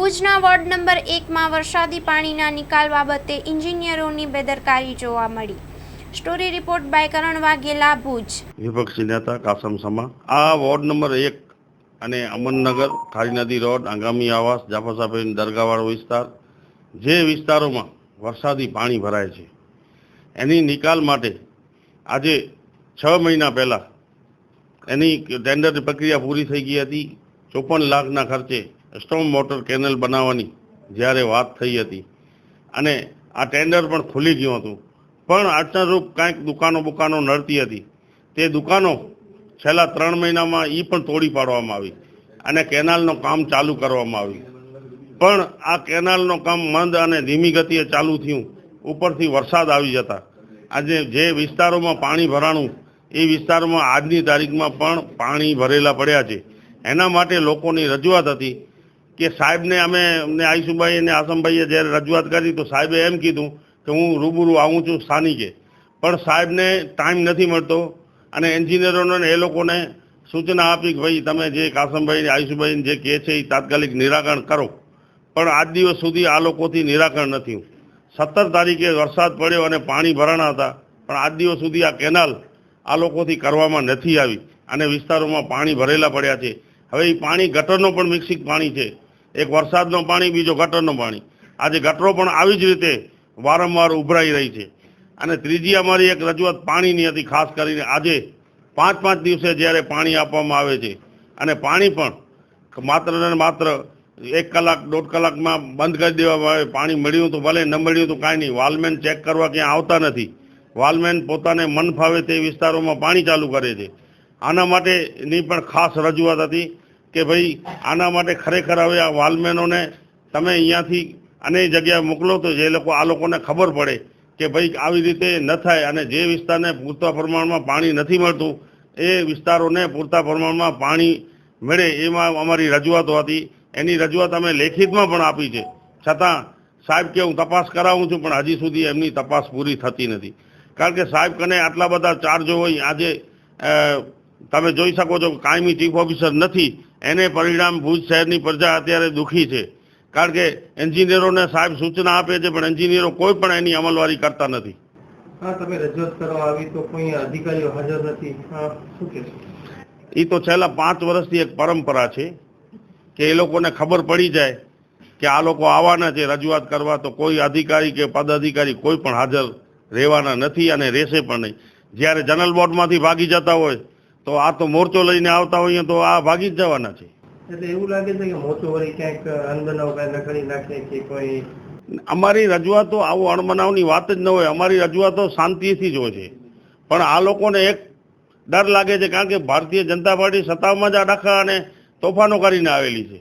ભુજના ward number 1માં વરસાદી પાણીના નિકાલ બાબતે એન્જિનિયરોની બેદરકારી જોવા મળી। સ્ટોરી રિપોર્ટ બાય કરણ વાઘેલા, ભુજ। વિપક્ષી નેતા કાસમ સમા। આ વોર્ડ નંબર 1 અને અમનનગર, ખારી નદી રોડ, આંગામી આવાસ, જાફર સાહેબની દરગાહવાળો વિસ્તાર, જે વિસ્તારોમાં વરસાદી પાણી ભરાય છે એની નિકાલ માટે આજે 6 મહિના પહેલાં એની ટેન્ડરની પ્રક્રિયા પૂરી થઈ ગઈ હતી। 54 લાખના ખર્ચે સ્ટોમ વોટર કેનલ બનાવવાની જ્યારે વાત થઈ હતી અને આ ટેન્ડર પણ ખુલી ગયું હતું, પણ અડચણરૂપ કાંઈક દુકાનો નડતી હતી। તે દુકાનો છેલ્લા 3 મહિનામાં એ પણ તોડી પાડવામાં આવી અને કેનાલનું કામ ચાલુ કરવામાં આવ્યું, પણ આ કેનાલનું કામ મંદ અને ધીમી ગતિએ ચાલુ થયું। ઉપરથી વરસાદ આવી જતા આજે જે વિસ્તારોમાં પાણી ભરાણું એ વિસ્તારમાં આજની તારીખમાં પણ પાણી ભરેલા પડ્યા છે। એના માટે લોકોની રજૂઆત હતી કે સાહેબને અમને આયુષભાઈ અને આસમભાઈએ જ્યારે રજૂઆત કરી તો સાહેબે એમ કીધું કે હું રૂબરૂ આવું છું સ્થાનિકે, પણ સાહેબને ટાઈમ નથી મળતો અને એન્જિનિયરોને એ લોકોને સૂચના આપી કે ભાઈ તમે જે કાસમભાઈ આયુષભાઈ જે કહે છે એ તાત્કાલિક નિરાકરણ કરો, પણ આજ દિવસ સુધી આ લોકોથી નિરાકરણ નથી। 17 તારીખે વરસાદ પડ્યો અને પાણી ભરાણા હતા, પણ આજ દિવસ સુધી આ કેનાલ આ લોકોથી કરવામાં નથી આવી અને વિસ્તારોમાં પાણી ભરેલા પડ્યા છે। હવે એ પાણી ગટરનો પણ મિક્સિંગ પાણી છે, એક વરસાદનો પાણી, બીજો ગટરનો પાણી। આજે ગટરો પણ આવી જ રીતે વારંવાર ઉભરાઈ રહી છે અને ત્રીજી અમારી એક રજૂઆત પાણીની હતી, ખાસ કરીને આજે 5-5 દિવસે જ્યારે પાણી આપવામાં આવે છે અને પાણી પણ માત્ર ને માત્ર 1 કલાક 1.5 કલાકમાં બંધ કરી દેવામાં આવે। પાણી મળ્યું તો ભલે, ન મળ્યું તો કાંઈ નહીં, વાલમેન ચેક કરવા ક્યાં આવતા નથી। વાલમેન પોતાને મન ફાવે તે વિસ્તારોમાં પાણી ચાલુ કરે છે। આના માટેની પણ ખાસ રજૂઆત હતી કે ભાઈ આના માટે ખરેખર હવે આ વાલમેનોને તમે અહીંયાથી અનેક જગ્યાએ મોકલો તો જે લોકો આ લોકોને ખબર પડે કે ભાઈ આવી રીતે ન થાય અને જે વિસ્તારને પૂરતા પ્રમાણમાં પાણી નથી મળતું એ વિસ્તારોને પૂરતા પ્રમાણમાં પાણી મળે, એમાં અમારી રજૂઆતો હતી। એની રજૂઆત અમે લેખિતમાં પણ આપી છે, છતાં સાહેબ કે હું તપાસ કરાવું છું, પણ હજી સુધી એમની તપાસ પૂરી થતી નથી। કારણ કે સાહેબ કને આટલા બધા ચાર્જો હોય, આજે તમે જોઈ શકો છો કાયમી ચીફ ઓફિસર નથી, એને પરિણામ ભુજ શહેરની પ્રજા અત્યારે દુઃખી છે। કારણ કે એન્જિનિયરોને સાહેબ સૂચના આપે છે, પણ એન્જિનિયરો કોઈ પણ એની અમલવારી કરતા નથી। હા, તમે રજૂઆત કરવા આવી તો કોઈ અધિકારીઓ હાજર નથી, શું કહેશો? એ તો છેલ્લા 5 વર્ષથી એક પરંપરા છે કે એ લોકોને ખબર પડી જાય કે આ લોકો આવવાના છે રજૂઆત કરવા, તો કોઈ અધિકારી કે પદ અધિકારી કોઈ પણ હાજર રહેવાના નથી અને રહેશે પણ નહીં। જ્યારે જનરલ બોર્ડમાંથી ભાગી જતા હોય તો આ તો મોરચો લઈને આવતા હોઈએ તો આ ભાગી જ જવાના છે। એટલે એવું લાગે છે કે મોટો વળી ક્યાંક અનબનાવ કાંઈ કરી નાખે કે કોઈ? અમારી રજૂઆતો આવું અણબનાવની વાત જ ન હોય, અમારી રજૂઆતો શાંતિથી જ હોય છે, પણ આ લોકોને એક ડર લાગે છે કારણ કે ભારતીય જનતા પાર્ટી સત્તામાં જ આ ડખા અને તોફાનો કરીને આવેલી છે।